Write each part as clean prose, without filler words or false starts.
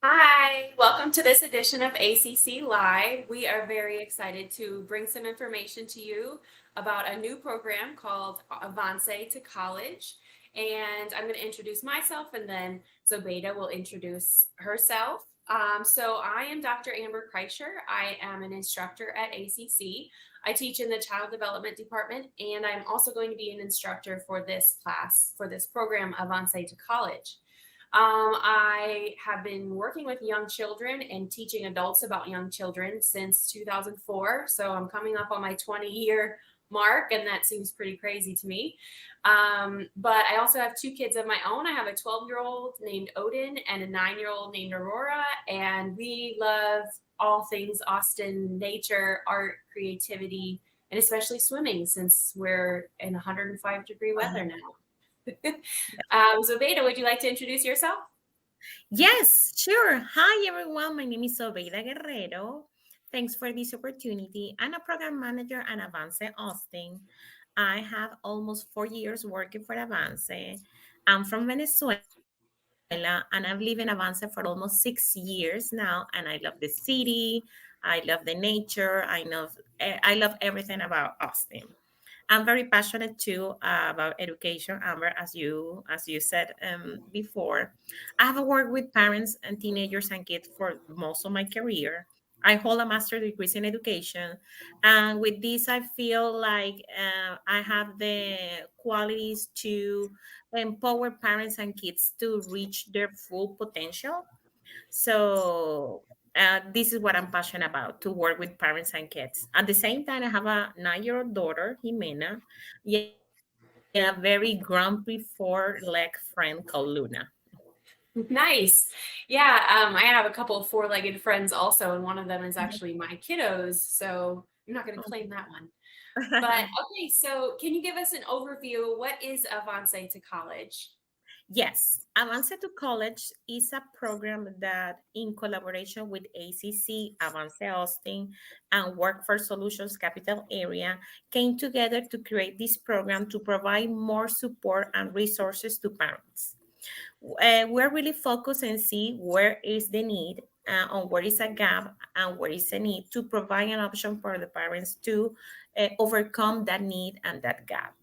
Hi, welcome to this edition of ACC Live. We are very excited to bring some information to you about a new program called Avance to College. And I'm going to introduce myself and then Zobeida will introduce herself. So I am Dr. Amber Kreischer. I am an instructor at ACC. I teach in the Child Development Department, and I'm also going to be an instructor for this class, for this program, Avance to College. I have been working with young children and teaching adults about young children since 2004. So I'm coming up on my 20-year mark, and that seems pretty crazy to me. But I also have two kids of my own. I have a 12-year-old named Odin and a 9-year-old named Aurora, and we love all things Austin, nature, art, creativity, and especially swimming since we're in 105-degree weather now. Zobeida, would you like to introduce yourself? Yes, sure. Hi, everyone. My name is Zobeida Guerrero. Thanks for this opportunity. I'm a program manager at Avance-Austin. I have almost 4 years working for Avance. I'm from Venezuela and I've lived in Avance for almost 6 years now. And I love the city. I love the nature. I love everything about Austin. I'm very passionate too about education, Amber, as you said before. I have worked with parents and teenagers and kids for most of my career. I hold a master's degree in education, and with this, I feel like I have the qualities to empower parents and kids to reach their full potential. So this is what I'm passionate about, to work with parents and kids. At the same time, I have a 9-year-old daughter, Jimena, and a very grumpy four-leg friend called Luna. Nice. Yeah, I have a couple of four-legged friends also, and one of them is actually my kiddos, so I'm not going to claim that one. But okay, so can you give us an overview? What is Avance to College? Yes, Avance to College is a program that, in collaboration with ACC, Avance-Austin, and Workforce Solutions Capital Area, came together to create this program to provide more support and resources to parents. We're really focused and see where is the need, on where is a gap and where is a need to provide an option for the parents to overcome that need and that gap.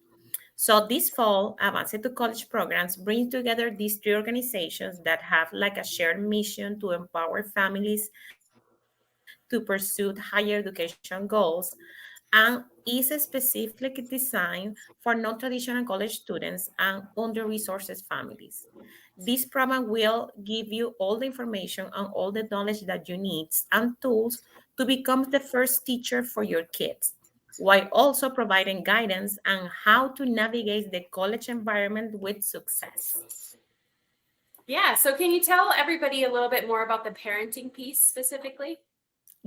So this fall, Avance to College programs bring together these three organizations that have like a shared mission to empower families to pursue higher education goals, and is specifically designed for non-traditional college students and under-resourced families. This program will give you all the information and all the knowledge that you need and tools to become the first teacher for your kids, while also providing guidance on how to navigate the college environment with success. Yeah, so can you tell everybody a little bit more about the parenting piece specifically?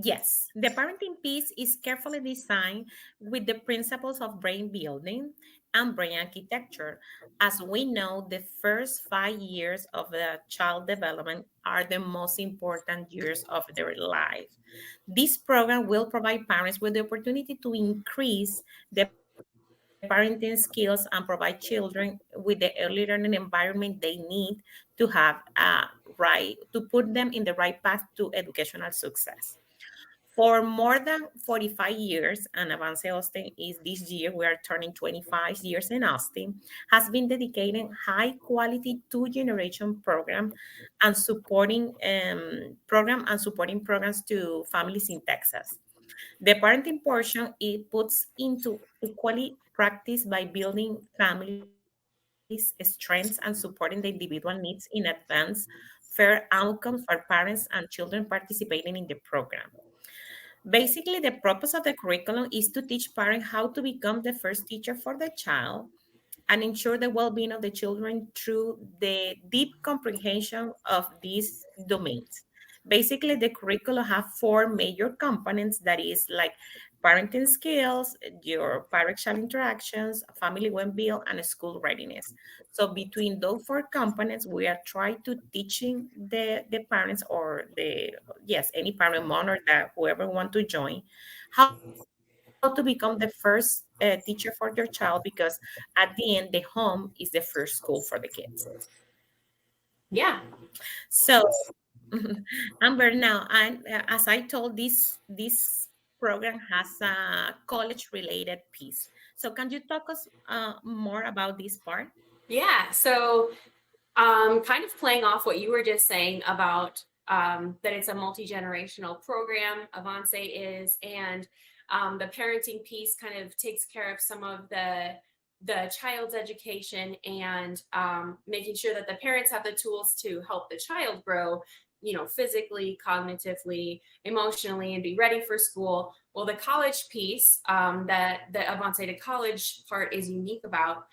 Yes, the parenting piece is carefully designed with the principles of brain building and brain architecture. As we know, the first 5 years of the child development are the most important years of their life. This program will provide parents with the opportunity to increase the parenting skills and provide children with the early learning environment they need to have right to put them in the right path to educational success. For more than 45 years, and Avance Austin is this year, we are turning 25 years in Austin, has been dedicating high quality two generation program and supporting programs to families in Texas. The parenting portion it puts into equally practice by building families' strengths and supporting the individual needs in advance, fair outcomes for parents and children participating in the program. Basically, the purpose of the curriculum is to teach parents how to become the first teacher for the child and ensure the well-being of the children through the deep comprehension of these domains. Basically, the curriculum have four major components, that is like parenting skills, your parent-child interactions, family well-being, and school readiness. So between those four components, we are trying to teaching the parents, or the yes, any parent, mom, or that whoever want to join, how to become the first teacher for your child, because at the end the home is the first school for the kids. Yeah. So Amber, now, as I told, this program has a college-related piece. So, can you talk us more about this part? Yeah, so kind of playing off what you were just saying about that it's a multi-generational program, Avance is, and the parenting piece kind of takes care of some of the child's education and making sure that the parents have the tools to help the child grow, physically, cognitively, emotionally, and be ready for school. Well, the college piece that the Avance to College part is unique about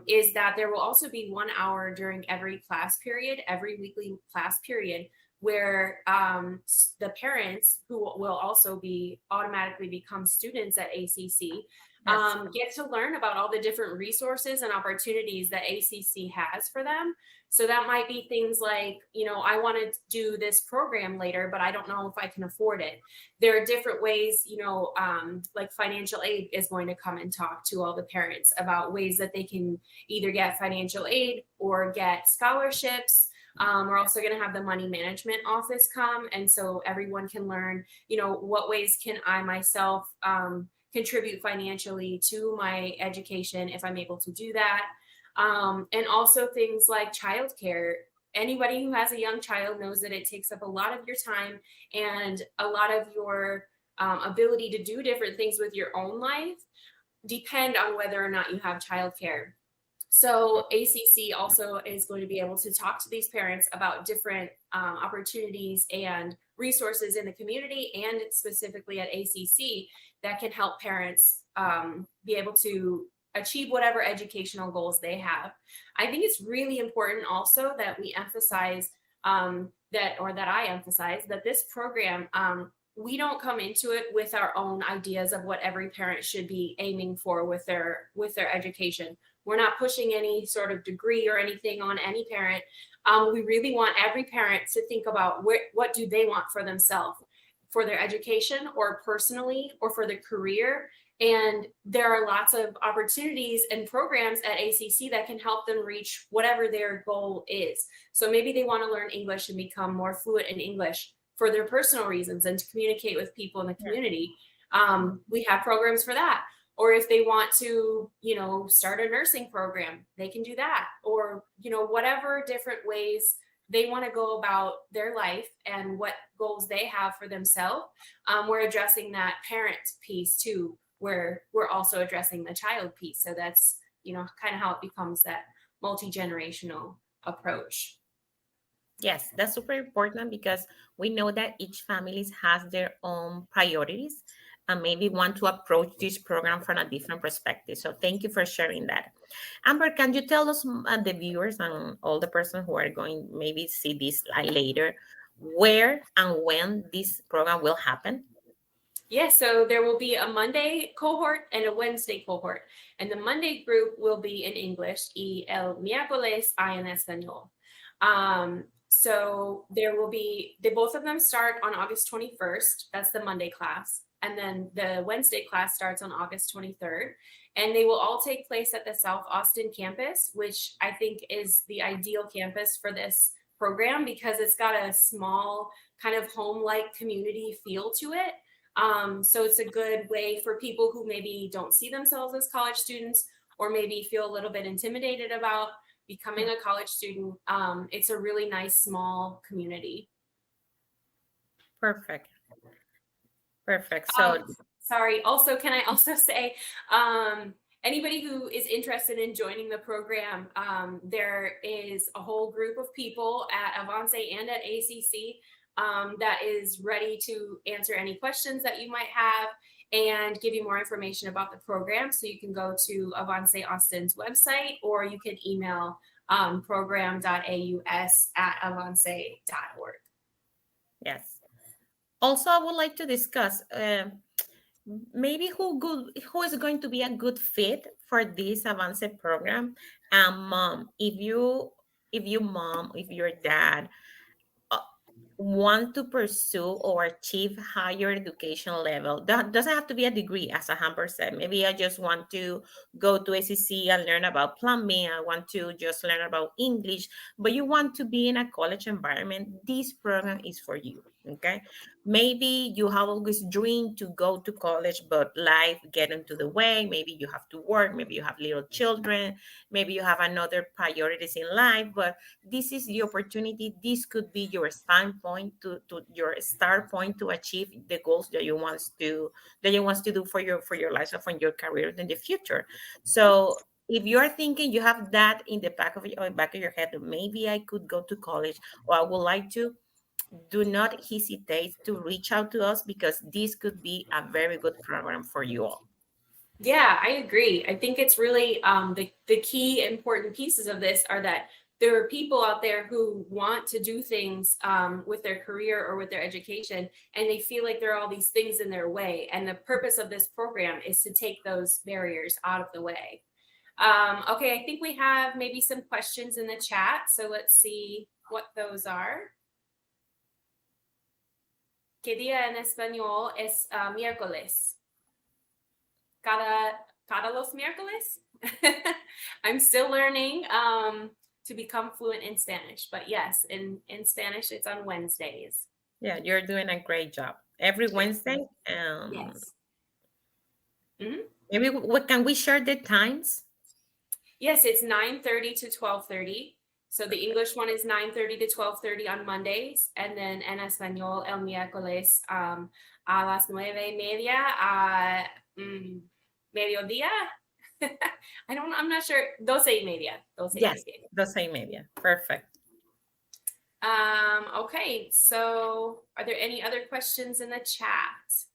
is that there will also be 1 hour during every class period, every weekly class period, where the parents who will also be automatically become students at ACC Yes. get to learn about all the different resources and opportunities that ACC has for them. So that might be things like, I want to do this program later, but I don't know if I can afford it. There are different ways, like financial aid is going to come and talk to all the parents about ways that they can either get financial aid or get scholarships. We're also going to have the money management office come. And so everyone can learn, what ways can I myself contribute financially to my education if I'm able to do that. And also things like childcare. Anybody who has a young child knows that it takes up a lot of your time and a lot of your ability to do different things with your own life depend on whether or not you have childcare. So ACC also is going to be able to talk to these parents about different opportunities and resources in the community and specifically at ACC that can help parents be able to achieve whatever educational goals they have. I think it's really important also that we emphasize that I emphasize that this program, we don't come into it with our own ideas of what every parent should be aiming for with their education. We're not pushing any sort of degree or anything on any parent. We really want every parent to think about what do they want for themselves, for their education or personally or for their career. And there are lots of opportunities and programs at ACC that can help them reach whatever their goal is. So maybe they want to learn English and become more fluent in English for their personal reasons and to communicate with people in the community. We have programs for that. Or if they want to, start a nursing program, they can do that. Or, whatever different ways they want to go about their life and what goals they have for themselves. We're addressing that parent piece too, where we're also addressing the child piece. So that's, kind of how it becomes that multi-generational approach. Yes, that's super important because we know that each family has their own priorities and maybe want to approach this program from a different perspective. So thank you for sharing that. Amber, can you tell us, the viewers and all the person who are going maybe see this later, where and when this program will happen? Yeah, so there will be a Monday cohort and a Wednesday cohort. And the Monday group will be in English y el miércoles hay en español. So there will be, both of them start on August 21st. That's the Monday class. And then the Wednesday class starts on August 23rd. And they will all take place at the South Austin campus, which I think is the ideal campus for this program because it's got a small kind of home-like community feel to it. So it's a good way for people who maybe don't see themselves as college students or maybe feel a little bit intimidated about becoming a college student. It's a really nice small community. Perfect. Perfect. So Sorry. Also, can I also say, anybody who is interested in joining the program, there is a whole group of people at Avance and at ACC that is ready to answer any questions that you might have and give you more information about the program. So you can go to AVANCE-Austin's website or you can email program.aus@avance.org. yes. Also, I would like to discuss maybe who is going to be a good fit for this Avance program. And mom, if your dad, want to pursue or achieve higher education level. That doesn't have to be a degree, as Amber said. Maybe I just want to go to ACC and learn about plumbing. I want to just learn about English, but you want to be in a college environment. This program is for you. Okay. Maybe you have always dreamed to go to college, but life get into the way. Maybe you have to work. Maybe you have little children. Maybe you have another priorities in life, but this is the opportunity. This could be your standpoint to your start point to achieve the goals that you want to do for your life or for your career in the future. So if you're thinking you have that in the back of your head, maybe I could go to college or I would like to, do not hesitate to reach out to us because this could be a very good program for you all. Yeah, I agree. I think it's really the key important pieces of this are that there are people out there who want to do things with their career or with their education, and they feel like there are all these things in their way. And the purpose of this program is to take those barriers out of the way. Okay, I think we have maybe some questions in the chat. So let's see what those are. ¿Qué día en español es miércoles? Cada los miércoles. I'm still learning to become fluent in Spanish, but yes, in Spanish it's on Wednesdays. Yeah, you're doing a great job. Every Wednesday. Yes. Mm-hmm. Maybe what can we share the times? Yes, it's 9:30 to 12:30. So the English one is 9:30 to 12:30 on Mondays, and then en español el miércoles a las 9:30 a mediodía. I'm not sure. 12:30. Yes, 12:30. Perfect. Okay, so are there any other questions in the chat?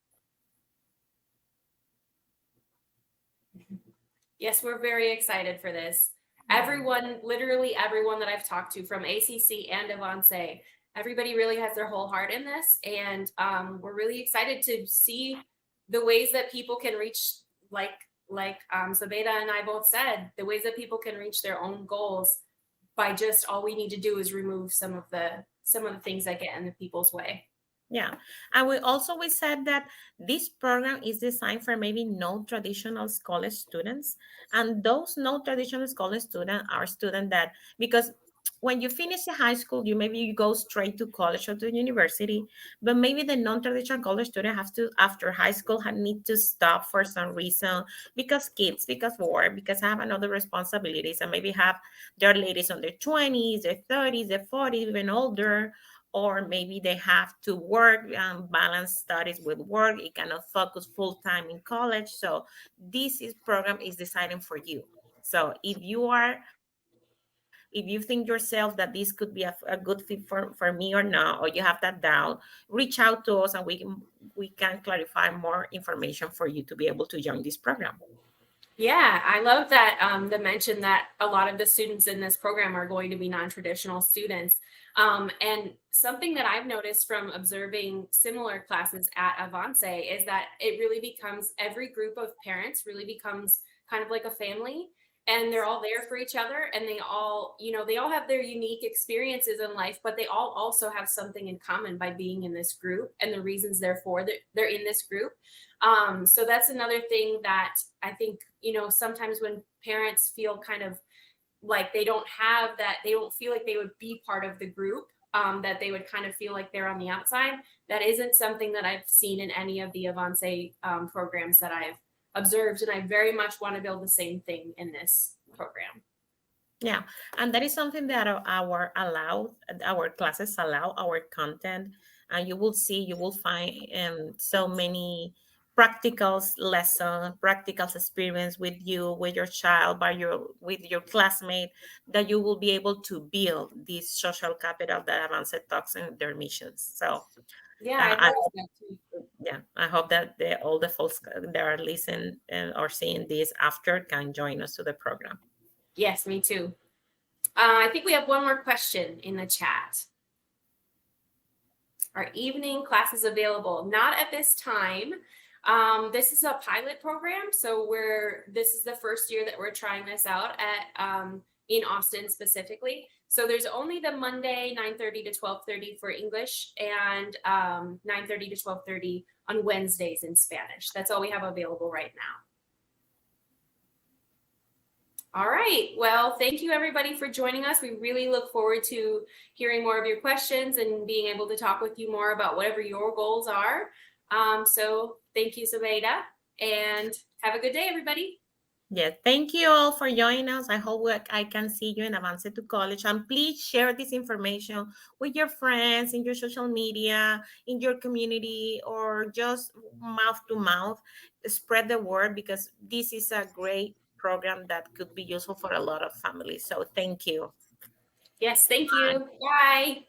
Yes, we're very excited for this. Everyone, literally everyone that I've talked to from ACC and Avance, everybody really has their whole heart in this. And we're really excited to see the ways that people can reach, like Zobeida and I both said, the ways that people can reach their own goals by just all we need to do is remove some of the things that get in the people's way. Yeah, and we said that this program is designed for maybe no traditional college students, and those no traditional college students are students that, because when you finish the high school, you go straight to college or to university, but maybe the non-traditional college student has to, after high school, need to stop for some reason, because kids, because work, because have another responsibilities, and maybe have their ladies on their 20s, their 30s, their 40s, even older, or maybe they have to work and balance studies with work. It cannot focus full time in college. So program is designed for you. So if you think yourself that this could be a good fit for me or not, or you have that doubt, reach out to us and we can clarify more information for you to be able to join this program. Yeah, I love that the mention that a lot of the students in this program are going to be non-traditional students. And something that I've noticed from observing similar classes at Avance is that it really becomes, every group of parents really becomes kind of like a family, and they're all there for each other, and they all have their unique experiences in life, but they all also have something in common by being in this group and the reasons therefore that they're in this group. So that's another thing that I think, sometimes when parents feel kind of like they don't have that, they don't feel like they would be part of the group, that they would kind of feel like they're on the outside. That isn't something that I've seen in any of the Avance programs that I've observed, and I very much want to build the same thing in this program. Yeah, and that is something that our classes allow, our content, and you will find so many practicals lesson, practicals experience with you, with your child, with your classmate, that you will be able to build this social capital that Avance talks in their missions. So yeah, I love that too. Yeah, I hope that all the folks that are listening or seeing this after can join us to the program. Yes, me too. I think we have one more question in the chat. Are evening classes available? Not at this time. This is a pilot program, so this is the first year that we're trying this out at in Austin specifically. So there's only the Monday 9:30 to 12:30 for English, and 9:30 to 12:30 on Wednesdays in Spanish. That's all we have available right now. All right. Well, thank you everybody for joining us. We really look forward to hearing more of your questions and being able to talk with you more about whatever your goals are. So thank you, Zobeida, and have a good day, everybody. Yeah, thank you all for joining us. I hope I can see you in Avance to College. And please share this information with your friends, in your social media, in your community, or just mouth to mouth. Spread the word, because this is a great program that could be useful for a lot of families. So thank you. Yes, thank you. Bye.